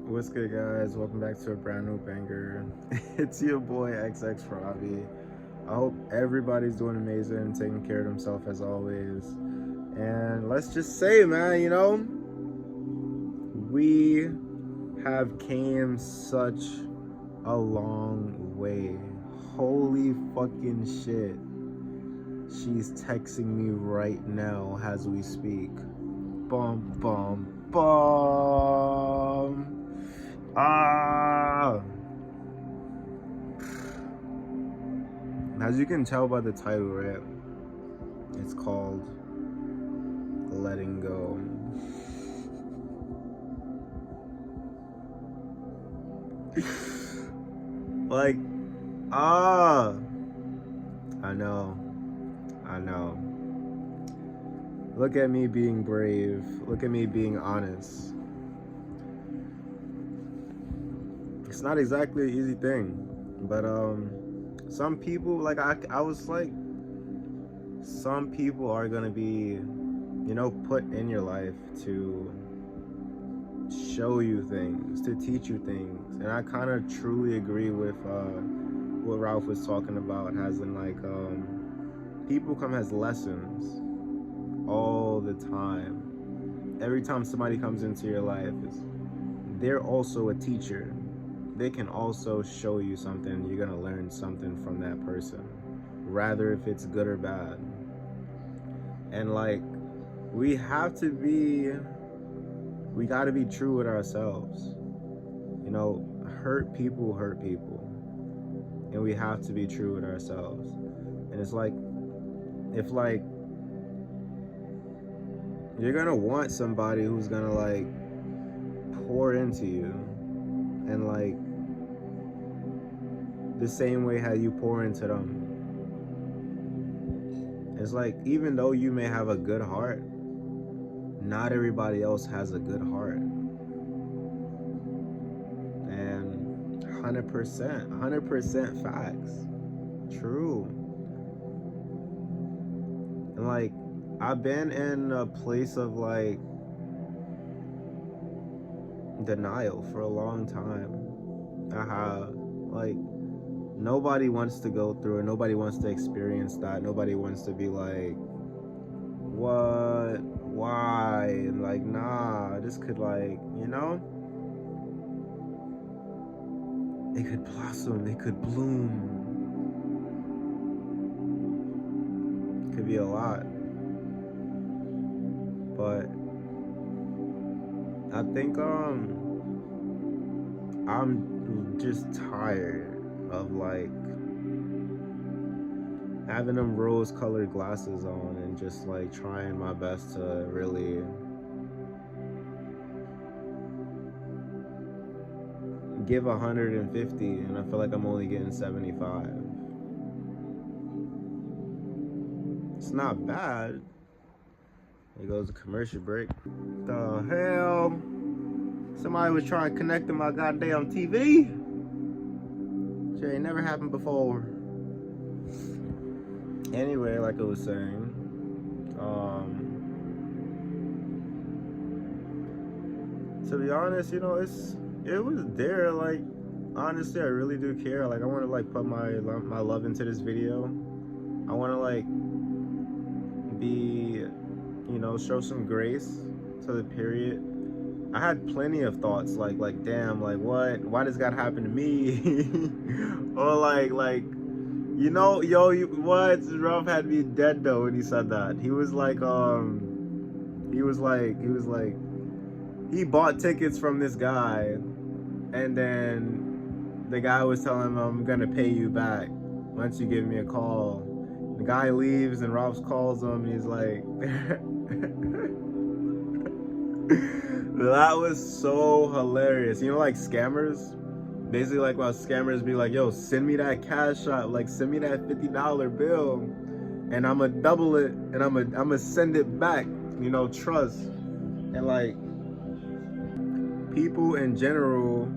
What's good, guys? Welcome back to a brand new banger. It's your boy XX Robbie. I hope everybody's doing amazing, taking care of themselves as always. And let's just say, man, we have came such a long way. Holy fucking shit. She's texting me right now as we speak. Bum, bum, bum. Ah! As you can tell by the title, right? It's called Letting Go. Like, ah! I know. I know. Look at me being brave. Look at me being honest. It's not exactly an easy thing. But, some people, like, I was like, some people are gonna be, put in your life to show you things, to teach you things. And I kind of truly agree with what Ralph was talking about, as in, like, people come as lessons all the time. Every time somebody comes into your life, they're also a teacher. They can also show you something. You're gonna learn something from that person, rather if it's good or bad. And like, we have to be, we gotta be true with ourselves. Hurt people, and we have to be true with ourselves. And it's like, if like you're gonna want somebody who's gonna like pour into you, and like the same way how you pour into them. It's like, even though you may have a good heart, not everybody else has a good heart. And 100% facts. True. And like, I've been in a place of like denial for a long time. I have, like, nobody wants to go through it. Nobody wants to experience that. Nobody wants to be like, what? Why? And like, nah, this could, like, it could blossom. It could bloom. It could be a lot. But I think I'm just tired of like having them rose colored glasses on and just like trying my best to really give 150, and I feel like I'm only getting 75. It's not bad. Here goes the commercial break. The hell? Somebody was trying to connect to my goddamn TV. Shit ain't never happened before. Anyway, like I was saying, to be honest, it was there. Like, honestly, I really do care. Like, I want to like put my love into this video. I want to like be, show some grace to the period. I had plenty of thoughts like damn, like what? Why does God happen to me? Or like what? Ralph had me dead though when he said that. He bought tickets from this guy, and then the guy was telling him, I'm gonna pay you back once you give me a call. The guy leaves and Ralph calls him, and he's like that was so hilarious. Like scammers, basically, like, while scammers be like, yo, send me that cash out, like send me that $50 bill, and I'ma double it, and I'ma send it back. Trust. And like, people in general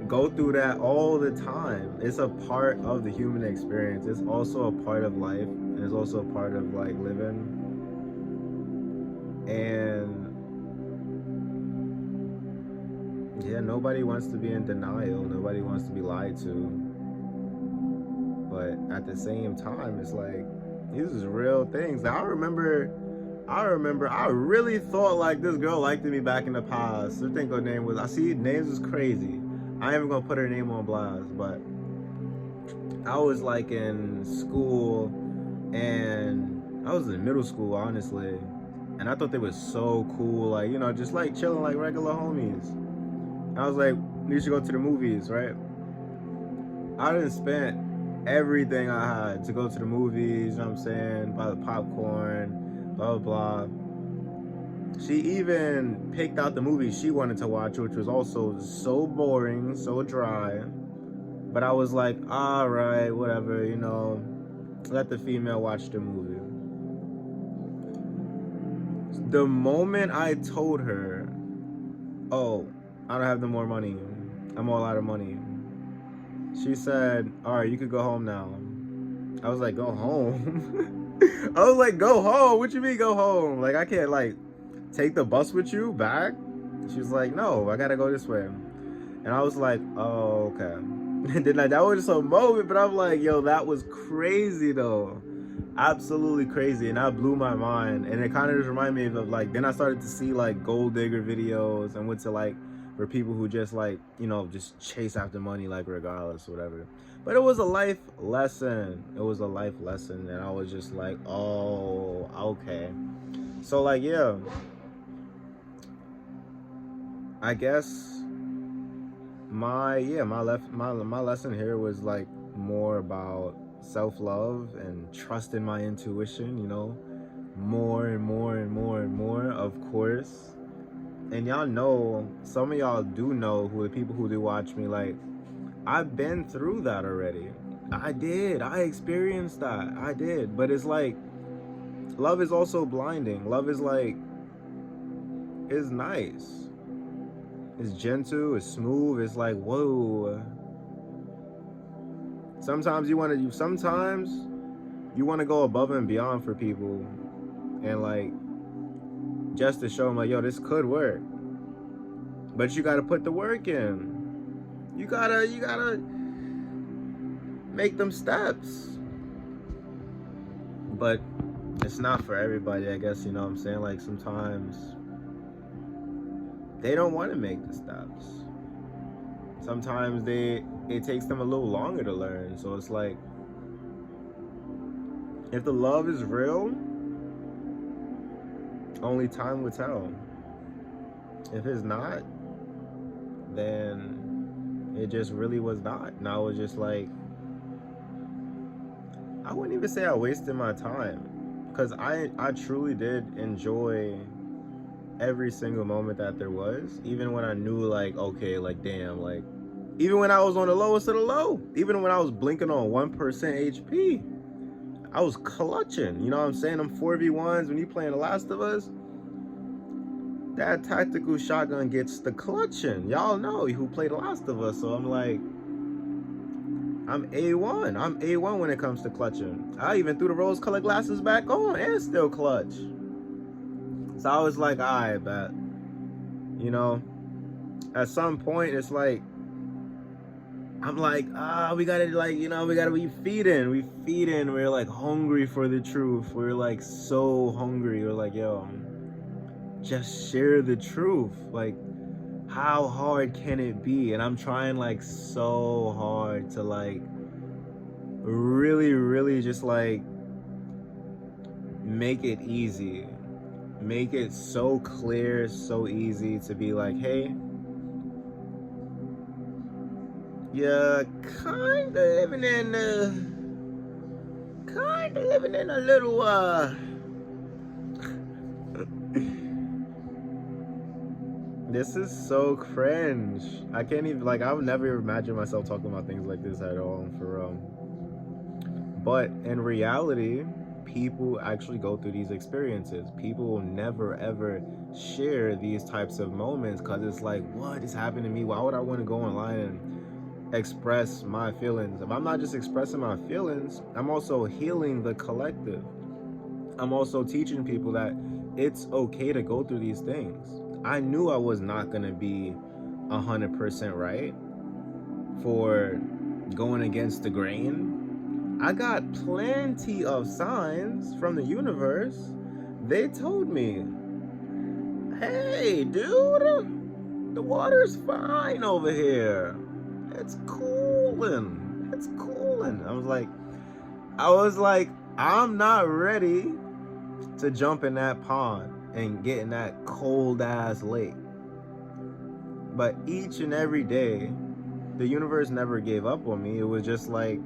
go through that all the time. It's a part of the human experience. It's also a part of life, and it's also a part of like living. And Yeah, nobody wants to be in denial. Nobody wants to be lied to. But at the same time, it's like these is real things. I really thought like this girl liked me back in the past. I think her name was. I see names is crazy. I ain't even gonna put her name on blast, but I was like in school, and I was in middle school, honestly, and I thought they was so cool, like just like chilling like regular homies. And I was like, we should go to the movies, right? I didn't spend everything I had to go to the movies, you know what I'm saying? Buy the popcorn, blah, blah, blah. She even picked out the movie she wanted to watch, which was also so boring, so dry. But I was like, all right, whatever, let the female watch the movie. The moment I told her, oh, I don't have no more money, I'm all out of money, she said, all right, you could go home now. I was like, go home? I was like, go home? What you mean go home? Like, I can't, like, take the bus with you back? She was like, no, I gotta go this way. And I was like, oh, okay. And then that was just a moment, but I'm like, yo, that was crazy, though. Absolutely crazy. And that blew my mind. And it kind of just reminded me of, like, then I started to see, like, gold digger videos and went to, like, for people who just, like, just chase after money, like, regardless, whatever. But it was a life lesson. It was a life lesson. And I was just like, oh, okay. So, like, yeah. I guess my lesson here was, like, more about self-love and trust in my intuition, more and more and more and more, of course. And y'all know, some of y'all do know, who the people who do watch me, like, I've been through that already. I experienced that. I did. But it's like, love is also blinding. Love is like, it's nice. It's gentle, it's smooth, it's like, whoa. Sometimes you want to go above and beyond for people, and like, just to show them, like, yo, this could work. But you gotta put the work in. You gotta make them steps. But it's not for everybody, I guess, you know what I'm saying? Like, sometimes they don't want to make the steps. Sometimes it takes them a little longer to learn. So it's like, if the love is real, only time will tell. If it's not, then it just really was not. And I was just like, I wouldn't even say I wasted my time, because I truly did enjoy every single moment that there was, even when I knew, like, okay, like, damn, like, even when I was on the lowest of the low, even when I was blinking on 1% HP, I was clutching, you know what I'm saying? Them 4v1s, when you playing The Last of Us, that tactical shotgun gets the clutching. Y'all know who played The Last of Us, so I'm like, I'm A1. I'm A1 when it comes to clutching. I even threw the rose-colored glasses back on and still clutch. So I was like, all right, bet. At some point, it's like, I'm like, we gotta, like, we gotta be feeding. We feeding. We're like hungry for the truth. We're like so hungry. We're like, yo, just share the truth. Like, how hard can it be? And I'm trying, like, so hard to, like, really, really just, like, make it easy. Make it so clear, so easy to be like, hey, you're kind of living in a little, this is so cringe. I can't even, like, I would never imagine myself talking about things like this at all, for real. But in reality, people actually go through these experiences. People will never ever share these types of moments, because it's like, what is happening to me? Why would I want to go online and express my feelings? If I'm not just expressing my feelings, I'm also healing the collective. I'm also teaching people that it's okay to go through these things. I knew I was not going to be 100% right for going against the grain. I got plenty of signs from the universe. They told me, hey, dude, the water's fine over here. It's cooling. It's cooling. I was like, I'm not ready to jump in that pond and get in that cold ass lake. But each and every day, the universe never gave up on me. It was just like,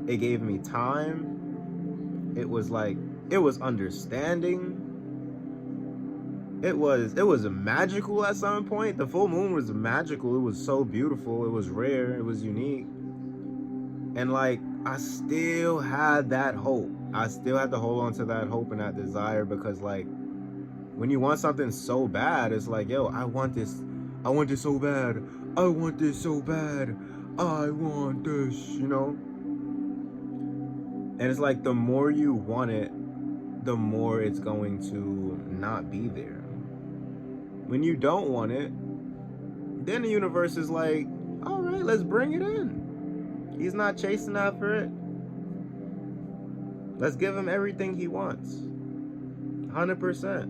it gave me time. It was understanding. It was magical at some point. The full moon was magical. It was so beautiful. It was rare. It was unique. And like, I still had that hope. I still had to hold on to that hope and that desire, because like, when you want something so bad, it's like, yo, I want this so bad. I want this so bad. I want this, you know? And it's like, the more you want it, the more it's going to not be there. When you don't want it, then the universe is like, all right, let's bring it in. He's not chasing after it. Let's give him everything he wants. 100%.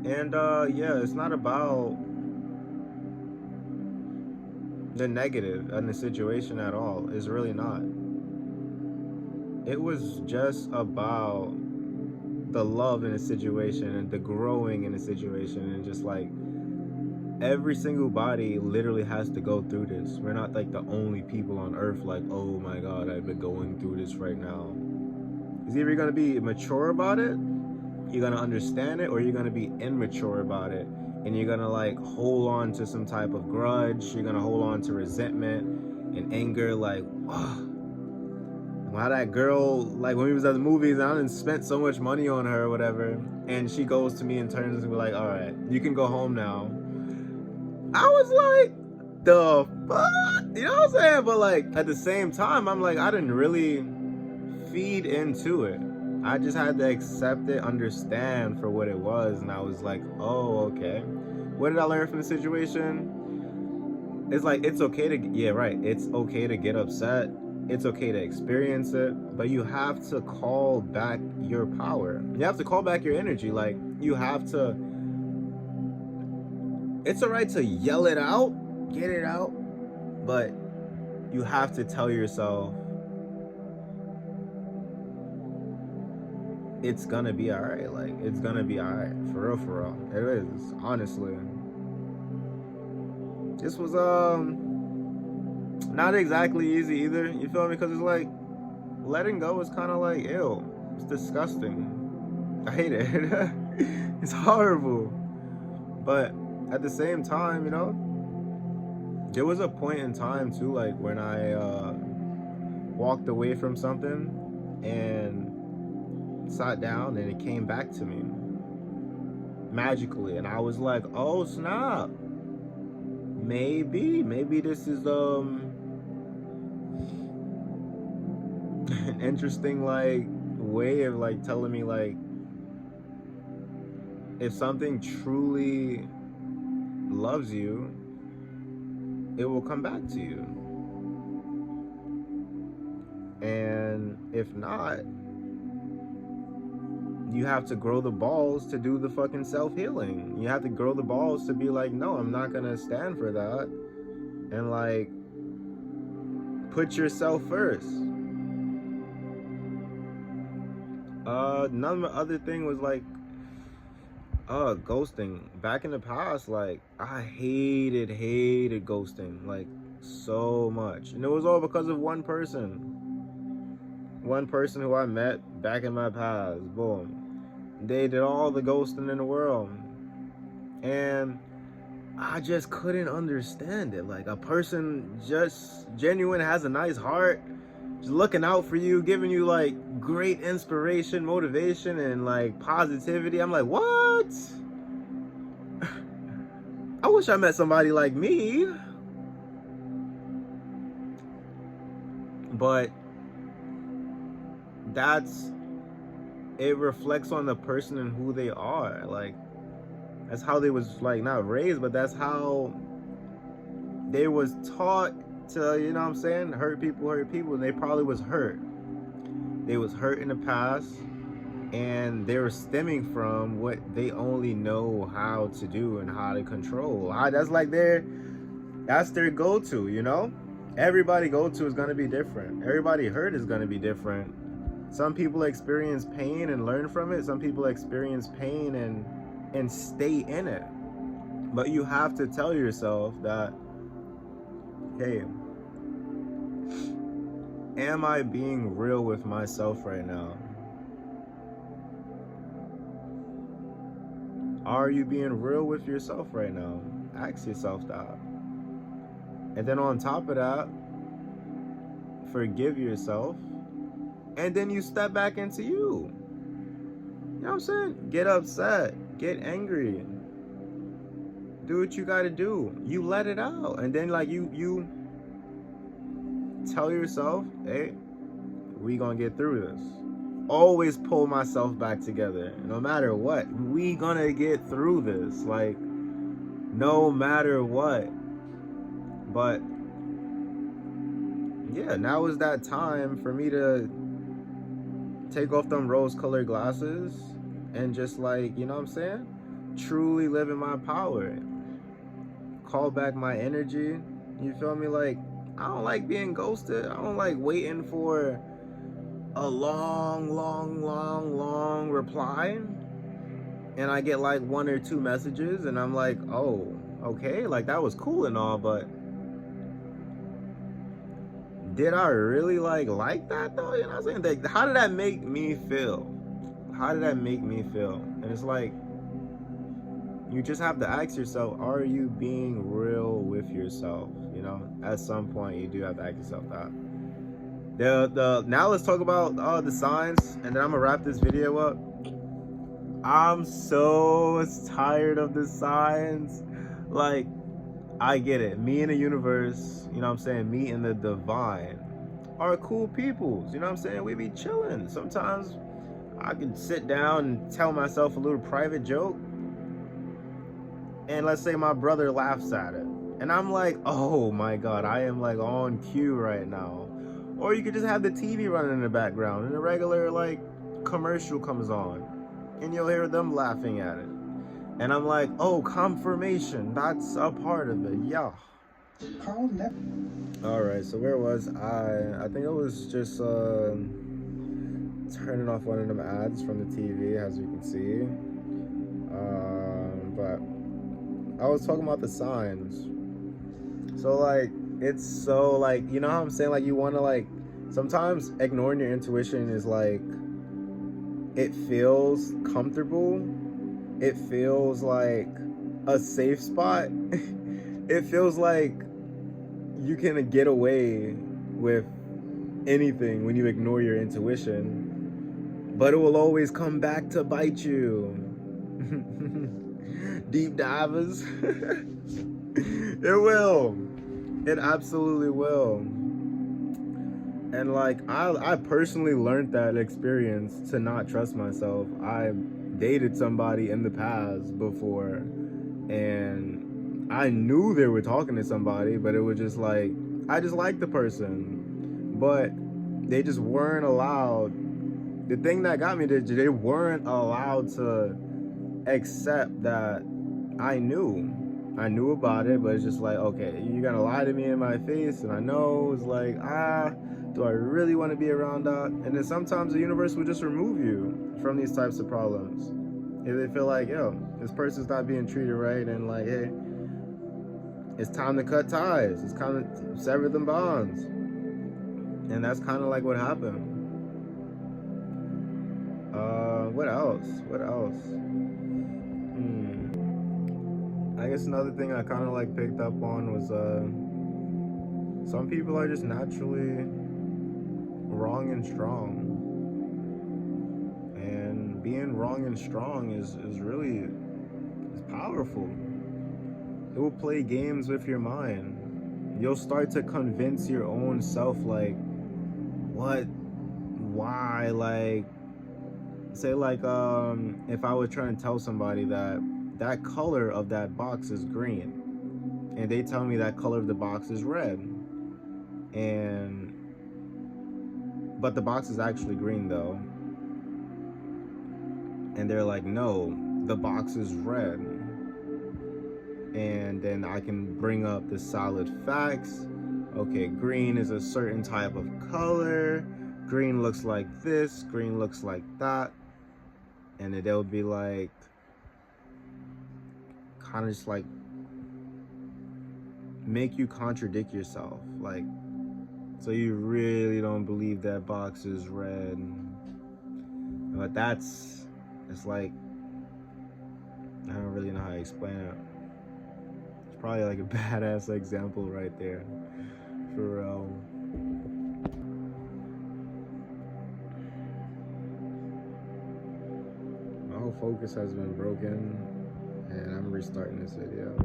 And yeah, it's not about the negative in the situation at all. It's really not. It was just about the love in a situation and the growing in a situation, and just like, every single body literally has to go through this. We're not like the only people on earth like, oh my god, I've been going through this right now. It's either you're gonna be mature about it, you're gonna understand it, or you're gonna be immature about it, and you're gonna like hold on to some type of grudge. You're gonna hold on to resentment and anger, like, oh, why that girl, like when we was at the movies, I done spent so much money on her or whatever, and she goes to me and turns and be like, all right, you can go home now. I was like, the fuck? You know what I'm saying? But like, at the same time, I'm like, I didn't really feed into it. I just had to accept it, understand for what it was, and I was like, oh, okay. What did I learn from the situation? It's like, it's okay to, yeah, right. It's okay to get upset. It's okay to experience it, but you have to call back your power. You have to call back your energy. Like, you have to, it's all right to yell it out, get it out, but you have to tell yourself, it's gonna be all right. Like, it's gonna be all right. For real. It is, honestly. This was, not exactly easy either. You feel me? Because it's like, letting go is kind of like, ew. It's disgusting. I hate it. It's horrible. But at the same time, you know, there was a point in time too, like when I walked away from something and sat down, and it came back to me magically, and I was like, oh snap, maybe this is an interesting like way of like telling me, like, if something truly loves you, it will come back to you. And if not, you have to grow the balls to do the fucking self-healing. You have to grow the balls to be like, no, I'm not gonna stand for that. And like, put yourself first. Another other thing was like, ghosting. Back in the past, like, I hated ghosting, like, so much. And it was all because of one person who I met back in my past. Boom. They did all the ghosting in the world, and I just couldn't understand it. Like, a person just genuine, has a nice heart, just looking out for you, giving you like great inspiration, motivation, and like positivity. I'm like, what? I wish I met somebody like me. But it reflects on the person and who they are. Like, That's how they was like not raised, but that's how they was taught to, you know what I'm saying, hurt people, and they probably was hurt. They was hurt in the past, and they were stemming from what they only know how to do and how to control. That's like that's their go-to, you know? Everybody go-to is gonna be different. Everybody hurt is gonna be different. Some people experience pain and learn from it. Some people experience pain and stay in it. But you have to tell yourself that, hey, am I being real with myself right now? Are you being real with yourself right now? Ask yourself that. And then on top of that, forgive yourself. And then you step back into you. You know what I'm saying? Get upset. Get angry. Do what you gotta do. You let it out. And then like you tell yourself, hey, we gonna get through this. Always pull myself back together. No matter what. We gonna get through this. Like, no matter what. But yeah, now is that time for me to take off them rose-colored glasses and just like, you know what I'm saying? Truly live in my power. Call back my energy. You feel me? Like, I don't like being ghosted. I don't like waiting for a long reply. And I get like 1 or 2 messages and I'm like, oh, okay, like that was cool and all, but did I really like that though? You know what I'm saying? Like, how did that make me feel? How did that make me feel? And it's like, you just have to ask yourself, are you being real with yourself? You know, at some point you do have to ask yourself that. Now let's talk about the signs, and then I'm gonna wrap this video up. I'm so tired of the signs. Like, I get it. Me and the universe, you know what I'm saying? Me and the divine are cool peoples. You know what I'm saying? We be chilling. Sometimes I can sit down and tell myself a little private joke. And let's say my brother laughs at it. And I'm like, oh my God, I am like on cue right now. Or you could just have the TV running in the background and a regular like commercial comes on. And you'll hear them laughing at it. And I'm like, oh, confirmation. That's a part of it. Yeah. Alright, so where was I? I think I was just turning off one of them ads from the TV, as you can see. But I was talking about the signs. So like, it's so like, you know how I'm saying? Like, you want to like, sometimes ignoring your intuition is like, it feels comfortable. It feels like a safe spot. It feels like you can get away with anything when you ignore your intuition, but it will always come back to bite you. Deep divers. It will. It absolutely will. And like, I personally learned that experience to not trust myself. I dated somebody in the past before, and I knew they were talking to somebody, but it was just like, I just liked the person, but they just weren't allowed. The thing that got me, they weren't allowed to accept that I knew about it, but it's just like, okay, you're gonna lie to me in my face, and I know it's like, do I really want to be around that? And then sometimes the universe will just remove you from these types of problems if they feel like, yo, this person's not being treated right, and like, hey, it's time to cut ties. It's kind of sever them bonds. And that's kind of like what happened. What else? I guess another thing I kind of like picked up on was some people are just naturally wrong and strong, and being wrong and strong is really powerful. It will play games with your mind. You'll start to convince your own self, like, what, why, like, say like if I was trying to tell somebody that that color of that box is green, and they tell me that color of the box is red, and but the box is actually green though, and they're like, no, the box is red. And then I can bring up the solid facts. Okay, green is a certain type of color, green looks like this, green looks like that, and then they'll be like, kind of just like make you contradict yourself, like, so you really don't believe that box is red. But it's like, I don't really know how to explain it. It's probably like a badass example right there, for real. My whole focus has been broken, and I'm restarting this video.